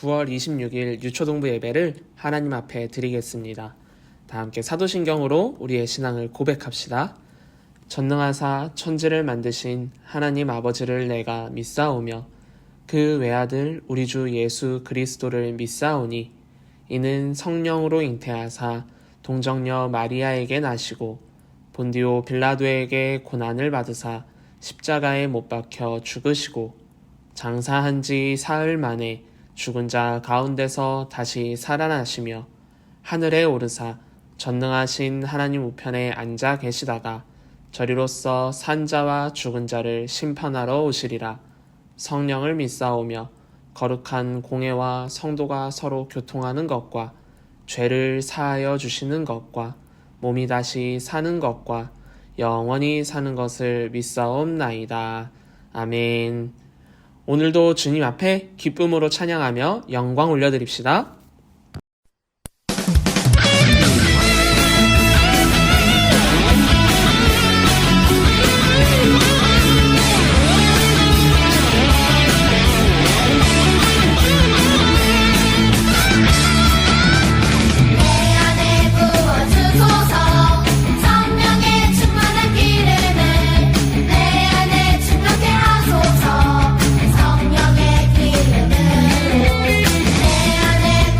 9월 26일 유초동부 예배를 하나님 앞에 드리겠습니다. 다 함께 사도신경으로 우리의 신앙을 고백합시다. 전능하사 천지를 만드신 하나님 아버지를 내가 믿사오며 그 외아들 우리 주 예수 그리스도를 믿사오니 이는 성령으로 잉태하사 동정녀 마리아에게 나시고 본디오 빌라도에게 고난을 받으사 십자가에 못 박혀 죽으시고 장사한 지 사흘 만에 죽은 자 가운데서 다시 살아나시며 하늘에 오르사 전능하신 하나님 우편에 앉아 계시다가 저리로서 산 자와 죽은 자를 심판하러 오시리라. 성령을 믿사오며 거룩한 공회와 성도가 서로 교통하는 것과 죄를 사하여 주시는 것과 몸이 다시 사는 것과 영원히 사는 것을 믿사옵나이다. 아멘. 오늘도 주님 앞에 기쁨으로 찬양하며 영광 올려드립시다. 성령의 기름을 내 안에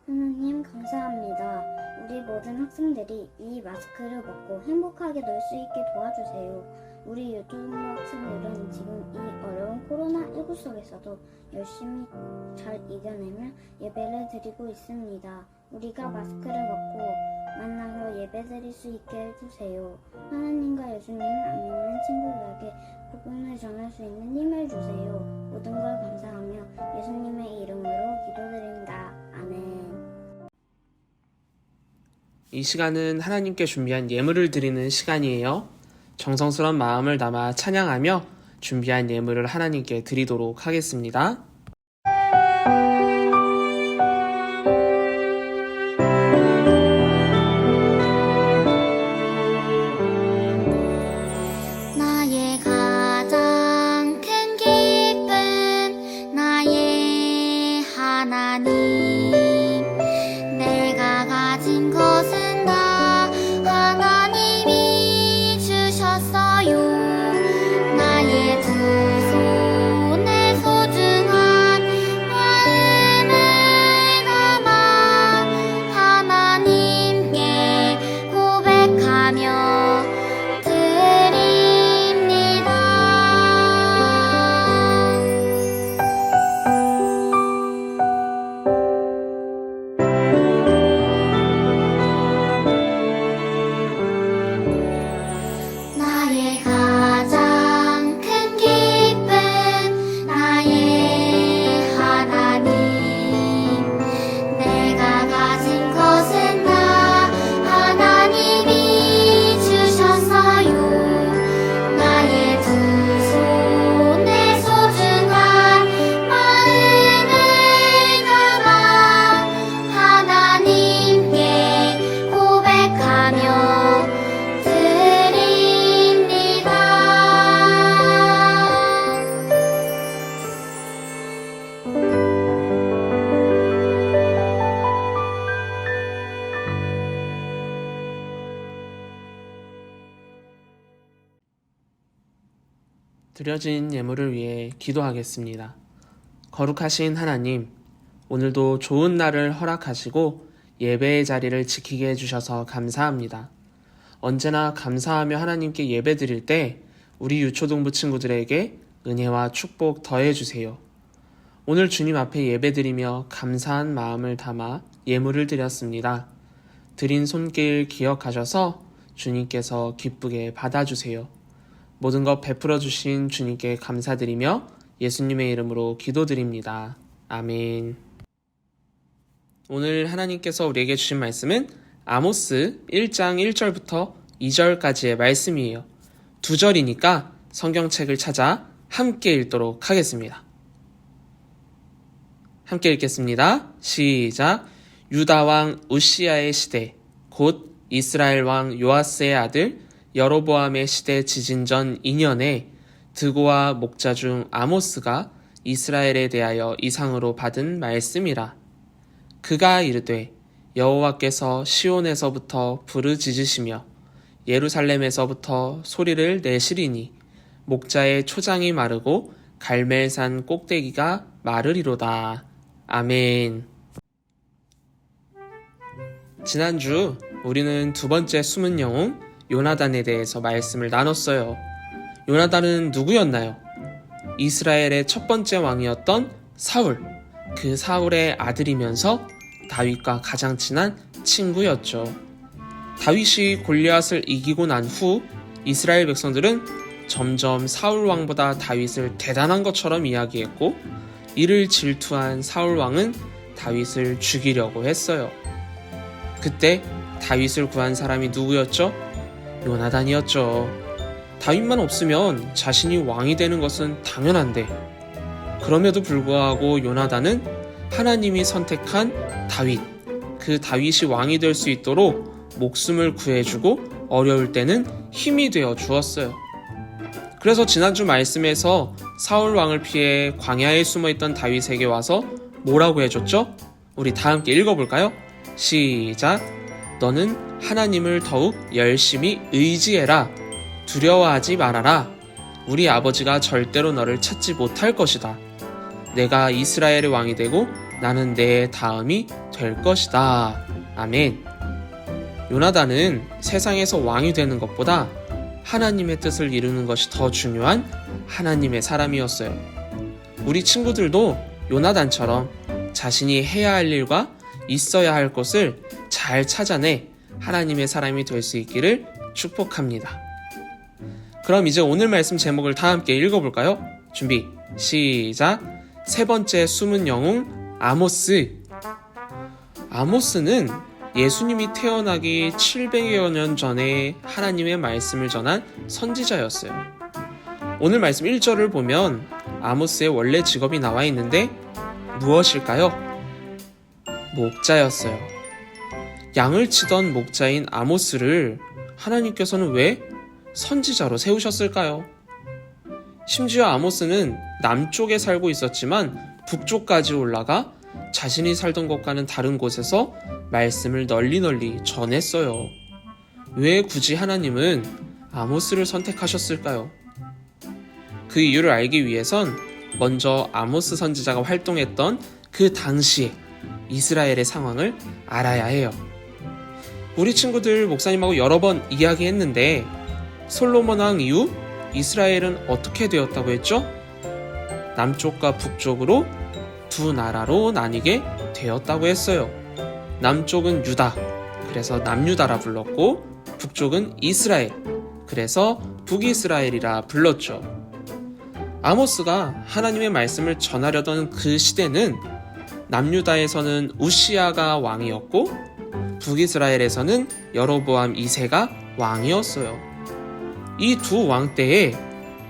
하나님 감사합니다. 우리 모든 학생들이 이 마스크를 벗고 행복하게 놀 수 있게 도와주세요. 우리 유튜브 학생들은 지금 이 어려운 코로나19 속에서도 열심히 잘 이겨내며 예배를 드리고 있습니다. 우리가 마스크를 벗고 만나서 예배 드릴 수 있게 해주세요. 하나님과 예수님을 안 믿는 친구들에게 복음을 전할 수 있는 힘을 주세요. 모든 걸 감사하며 예수님의 이름으로 기도드립니다. 아멘. 이 시간은 하나님께 준비한 예물을 드리는 시간이에요. 정성스러운 마음을 담아 찬양하며 준비한 예물을 하나님께 드리도록 하겠습니다. 나의 가장 큰 기쁨 나의 하나님 내가 가진 것은 다 하나님이 주셨어요. 나의 두 손에 소중한 마음을 담아 하나님께 고백하며 드립니다. 나의 가장 큰 기쁨 나의 하나님 내가 가진 것은 다 하나님이 주셨어요. 나의 두 손에 소중한 마음을 담아 하나님께 고백하며 드립니다. 드려진 예물을 위해 기도하겠습니다. 거룩하신 하나님, 오늘도 좋은 날을 허락하시고 예배의 자리를 지키게 해주셔서 감사합니다. 언제나 감사하며 하나님께 예배 드릴 때 우리 유초동부 친구들에게 은혜와 축복 더해주세요. 오늘 주님 앞에 예배 드리며 감사한 마음을 담아 예물을 드렸습니다. 드린 손길 기억하셔서 주님께서 기쁘게 받아주세요. 모든 것 베풀어 주신 주님께 감사드리며 예수님의 이름으로 기도드립니다. 아멘. 오늘 하나님께서 우리에게 주신 말씀은 아모스 1장 1절부터 2절까지의 말씀이에요. 2절이니까 성경책을 찾아 함께 읽도록 하겠습니다. 함께 읽겠습니다. 시작. 유다 왕 우시야의 시대, 곧 이스라엘 왕 요아스의 아들 여로보암의 시대 지진 전 2년에 드고와 목자 중 아모스가 이스라엘에 대하여 이상으로 받은 말씀이라. 그가 이르되 여호와께서 시온에서부터 부르짖으시며 예루살렘에서부터 소리를 내시리니 목자의 초장이 마르고 갈멜산 꼭대기가 마르리로다. 아멘. 지난주 우리는 두 번째 숨은 영웅 요나단에 대해서 말씀을 나눴어요. 요나단은 누구였나요? 이스라엘의 첫 번째 왕이었던 사울, 그 사울의 아들이면서 다윗과 가장 친한 친구였죠. 다윗이 골리앗을 이기고 난 후 이스라엘 백성들은 점점 사울 왕보다 다윗을 대단한 것처럼 이야기했고, 이를 질투한 사울 왕은 다윗을 죽이려고 했어요. 그때 다윗을 구한 사람이 누구였죠? 요나단이었죠. 다윗만 없으면 자신이 왕이 되는 것은 당연한데, 그럼에도 불구하고 요나단은 하나님이 선택한 다윗, 그 다윗이 왕이 될 수 있도록 목숨을 구해주고 어려울 때는 힘이 되어 주었어요. 그래서 지난주 말씀에서 사울 왕을 피해 광야에 숨어있던 다윗에게 와서 뭐라고 해줬죠? 우리 다 함께 읽어볼까요? 시작. 너는 하나님을 더욱 열심히 의지해라. 두려워하지 말아라. 우리 아버지가 절대로 너를 찾지 못할 것이다. 내가 이스라엘의 왕이 되고 나는 내 다음이 될 것이다. 아멘. 요나단은 세상에서 왕이 되는 것보다 하나님의 뜻을 이루는 것이 더 중요한 하나님의 사람이었어요. 우리 친구들도 요나단처럼 자신이 해야 할 일과 있어야 할 것을 잘 찾아내 하나님의 사람이 될 수 있기를 축복합니다. 그럼 이제 오늘 말씀 제목을 다 함께 읽어볼까요? 준비, 시작! 세 번째 숨은 영웅 아모스. 아모스는 예수님이 태어나기 700여 년 전에 하나님의 말씀을 전한 선지자였어요. 오늘 말씀 1절을 보면 아모스의 원래 직업이 나와 있는데 무엇일까요? 목자였어요. 양을 치던 목자인 아모스를 하나님께서는 왜 선지자로 세우셨을까요? 심지어 아모스는 남쪽에 살고 있었지만 북쪽까지 올라가 자신이 살던 곳과는 다른 곳에서 말씀을 널리 전했어요. 왜 굳이 하나님은 아모스를 선택하셨을까요? 그 이유를 알기 위해선 먼저 아모스 선지자가 활동했던 그 당시에 이스라엘의 상황을 알아야 해요. 우리 친구들 목사님하고 여러 번 이야기했는데 솔로몬 왕 이후 이스라엘은 어떻게 되었다고 했죠? 남쪽과 북쪽으로 두 나라로 나뉘게 되었다고 했어요. 남쪽은 유다, 그래서 남유다라 불렀고 북쪽은 이스라엘, 그래서 북이스라엘이라 불렀죠. 아모스가 하나님의 말씀을 전하려던 그 시대는 남유다에서는 우시아가 왕이었고 북이스라엘에서는 여로보암 2세가 왕이었어요. 이 두 왕 때에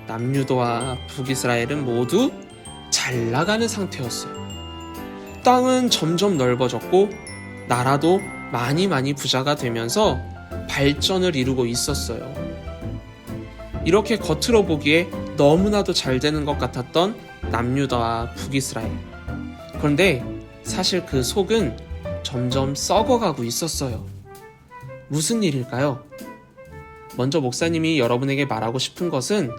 남유다와 북이스라엘은 모두 잘 나가는 상태였어요. 땅은 점점 넓어졌고 나라도 많이 부자가 되면서 발전을 이루고 있었어요. 이렇게 겉으로 보기에 너무나도 잘 되는 것 같았던 남유다와 북이스라엘. 그런데 사실 그 속은 점점 썩어가고 있었어요. 무슨 일일까요? 먼저 목사님이 여러분에게 말하고 싶은 것은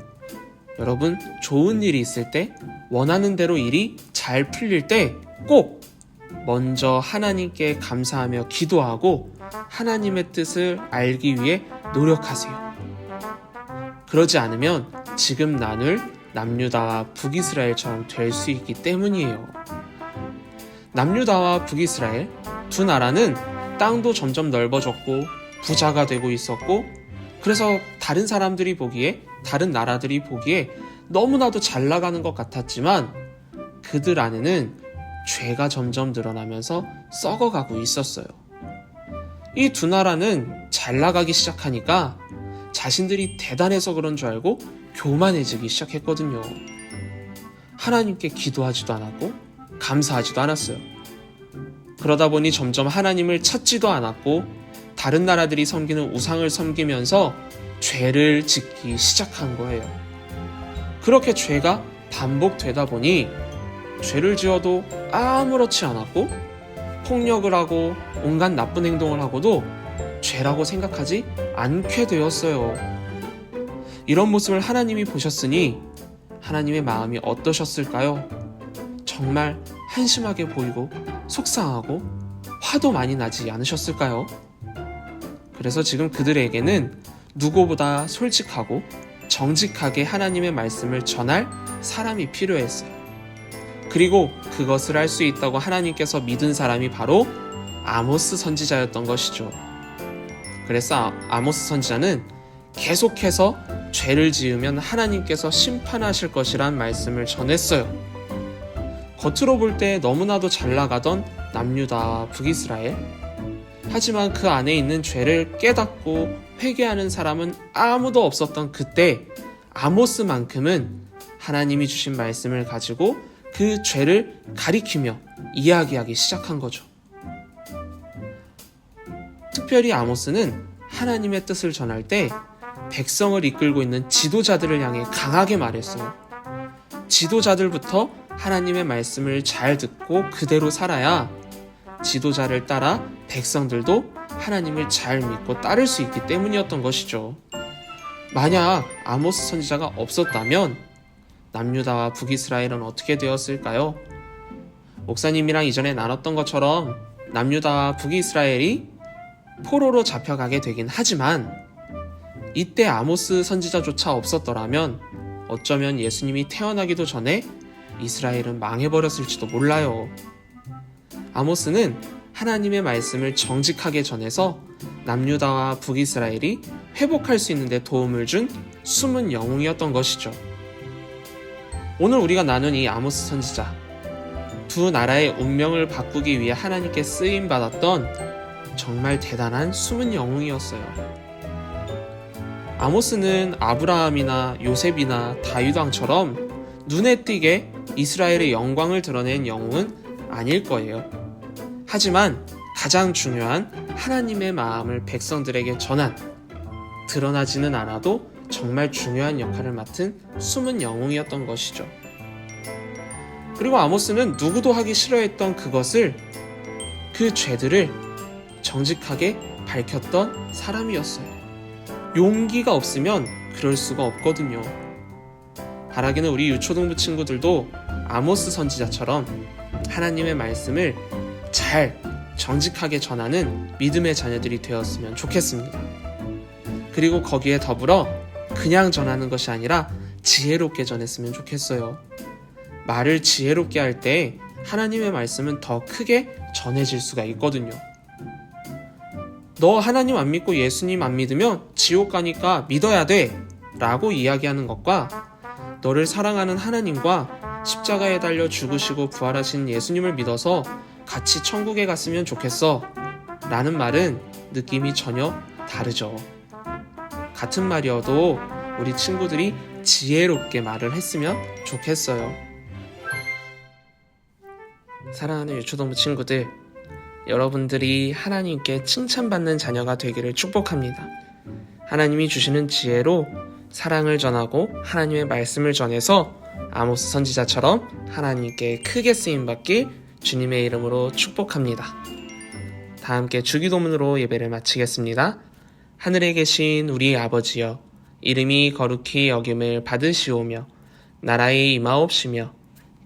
여러분 좋은 일이 있을 때, 원하는 대로 일이 잘 풀릴 때 꼭 먼저 하나님께 감사하며 기도하고 하나님의 뜻을 알기 위해 노력하세요. 그러지 않으면 지금 나눌 남유다와 북이스라엘처럼 될 수 있기 때문이에요. 남유다와 북이스라엘 두 나라는 땅도 점점 넓어졌고 부자가 되고 있었고, 그래서 다른 사람들이 보기에, 다른 나라들이 보기에 너무나도 잘 나가는 것 같았지만 그들 안에는 죄가 점점 늘어나면서 썩어가고 있었어요. 이 두 나라는 잘 나가기 시작하니까 자신들이 대단해서 그런 줄 알고 교만해지기 시작했거든요. 하나님께 기도하지도 않았고 감사하지도 않았어요. 그러다 보니 점점 하나님을 찾지도 않았고 다른 나라들이 섬기는 우상을 섬기면서 죄를 짓기 시작한 거예요. 그렇게 죄가 반복되다 보니 죄를 지어도 아무렇지 않았고 폭력을 하고 온갖 나쁜 행동을 하고도 죄라고 생각하지 않게 되었어요. 이런 모습을 하나님이 보셨으니 하나님의 마음이 어떠셨을까요? 정말 한심하게 보이고 속상하고 화도 많이 나지 않으셨을까요? 그래서 지금 그들에게는 누구보다 솔직하고 정직하게 하나님의 말씀을 전할 사람이 필요했어요. 그리고 그것을 할 수 있다고 하나님께서 믿은 사람이 바로 아모스 선지자였던 것이죠. 그래서 아모스 선지자는 계속해서 죄를 지으면 하나님께서 심판하실 것이란 말씀을 전했어요. 겉으로 볼 때 너무나도 잘 나가던 남유다와 북이스라엘, 하지만 그 안에 있는 죄를 깨닫고 회개하는 사람은 아무도 없었던 그때 아모스만큼은 하나님이 주신 말씀을 가지고 그 죄를 가리키며 이야기하기 시작한 거죠. 특별히 아모스는 하나님의 뜻을 전할 때 백성을 이끌고 있는 지도자들을 향해 강하게 말했어요. 지도자들부터 하나님의 말씀을 잘 듣고 그대로 살아야 지도자를 따라 백성들도 하나님을 잘 믿고 따를 수 있기 때문이었던 것이죠. 만약 아모스 선지자가 없었다면 남유다와 북이스라엘은 어떻게 되었을까요? 목사님이랑 이전에 나눴던 것처럼 남유다와 북이스라엘이 포로로 잡혀가게 되긴 하지만 이때 아모스 선지자조차 없었더라면 어쩌면 예수님이 태어나기도 전에 이스라엘은 망해버렸을지도 몰라요. 아모스는 하나님의 말씀을 정직하게 전해서 남유다와 북이스라엘이 회복할 수 있는 데 도움을 준 숨은 영웅이었던 것이죠. 오늘 우리가 나눈 이 아모스 선지자, 두 나라의 운명을 바꾸기 위해 하나님께 쓰임받았던 정말 대단한 숨은 영웅이었어요. 아모스는 아브라함이나 요셉이나 다윗 왕처럼 눈에 띄게 이스라엘의 영광을 드러낸 영웅은 아닐 거예요. 하지만 가장 중요한 하나님의 마음을 백성들에게 전한, 드러나지는 않아도 정말 중요한 역할을 맡은 숨은 영웅이었던 것이죠. 그리고 아모스는 누구도 하기 싫어했던 그것을, 그 죄들을 정직하게 밝혔던 사람이었어요. 용기가 없으면 그럴 수가 없거든요. 바라기는 우리 유초등부 친구들도 아모스 선지자처럼 하나님의 말씀을 잘 정직하게 전하는 믿음의 자녀들이 되었으면 좋겠습니다. 그리고 거기에 더불어 그냥 전하는 것이 아니라 지혜롭게 전했으면 좋겠어요. 말을 지혜롭게 할 때 하나님의 말씀은 더 크게 전해질 수가 있거든요. 너 하나님 안 믿고 예수님 안 믿으면 지옥 가니까 믿어야 돼 라고 이야기하는 것과, 너를 사랑하는 하나님과 십자가에 달려 죽으시고 부활하신 예수님을 믿어서 같이 천국에 갔으면 좋겠어 라는 말은 느낌이 전혀 다르죠. 같은 말이어도 우리 친구들이 지혜롭게 말을 했으면 좋겠어요. 사랑하는 유초동부 친구들, 여러분들이 하나님께 칭찬받는 자녀가 되기를 축복합니다. 하나님이 주시는 지혜로 사랑을 전하고 하나님의 말씀을 전해서 아모스 선지자처럼 하나님께 크게 쓰임받길 주님의 이름으로 축복합니다. 다 함께 주기도문으로 예배를 마치겠습니다. 하늘에 계신 우리 아버지여, 이름이 거룩히 여김을 받으시오며 나라의 임하옵시며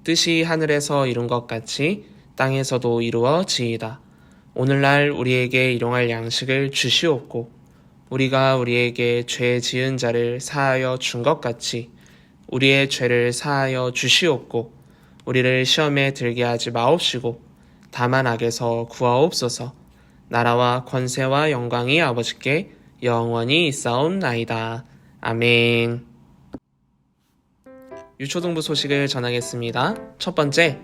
뜻이 하늘에서 이룬 것 같이 땅에서도 이루어지이다. 오늘날 우리에게 일용할 양식을 주시옵고 우리가 우리에게 죄 지은 자를 사하여 준 것 같이 우리의 죄를 사하여 주시옵고 우리를 시험에 들게 하지 마옵시고 다만 악에서 구하옵소서. 나라와 권세와 영광이 아버지께 영원히 있사옵나이다. 아멘. 유초등부 소식을 전하겠습니다. 첫 번째,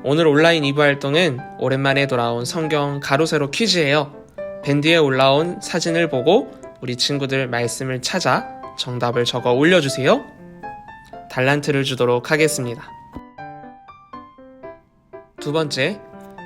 오늘 온라인 2부 활동은 오랜만에 돌아온 성경 가로세로 퀴즈예요. 밴드에 올라온 사진을 보고 우리 친구들 말씀을 찾아 정답을 적어 올려주세요. 달란트를 주도록 하겠습니다. 두 번째,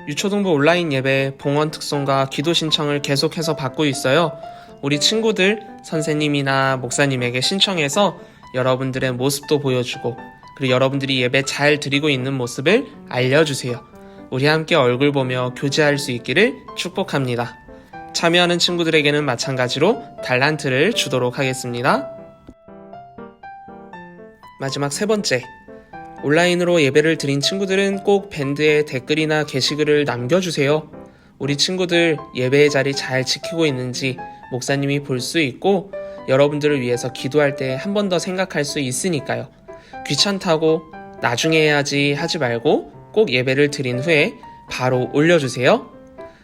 유초등부 온라인 예배 봉헌 특송과 기도 신청을 계속해서 받고 있어요. 우리 친구들, 선생님이나 목사님에게 신청해서 여러분들의 모습도 보여주고 그리고 여러분들이 예배 잘 드리고 있는 모습을 알려주세요. 우리 함께 얼굴 보며 교제할 수 있기를 축복합니다. 참여하는 친구들에게는 마찬가지로 달란트를 주도록 하겠습니다. 마지막 세 번째, 온라인으로 예배를 드린 친구들은 꼭 밴드에 댓글이나 게시글을 남겨주세요. 우리 친구들 예배의 자리 잘 지키고 있는지 목사님이 볼 수 있고 여러분들을 위해서 기도할 때 한 번 더 생각할 수 있으니까요. 귀찮다고 나중에 해야지 하지 말고 꼭 예배를 드린 후에 바로 올려주세요.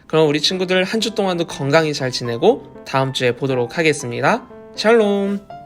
그럼 우리 친구들 한 주 동안도 건강히 잘 지내고 다음 주에 보도록 하겠습니다. 샬롬.